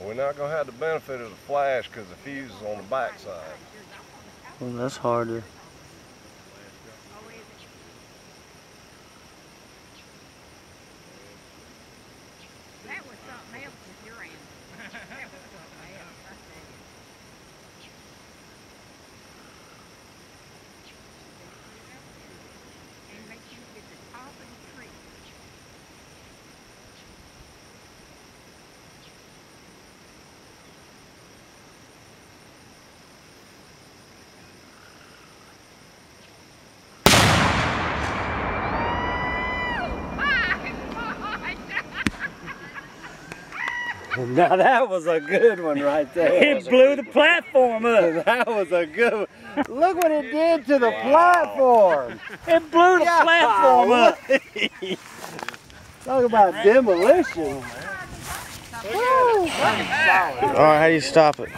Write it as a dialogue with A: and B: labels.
A: We're not going to have the benefit of the flash because the fuse is on the back side.
B: Well, that's harder.
C: That was something else with your end. That was something else, I tell you. And make you get the top of the tree.
D: Now that was a good one right there.
B: It blew the platform up.
D: That was a good one. Look what it did to the platform.
B: It blew the platform up.
D: Talk about demolition.
B: All right, how do you stop it?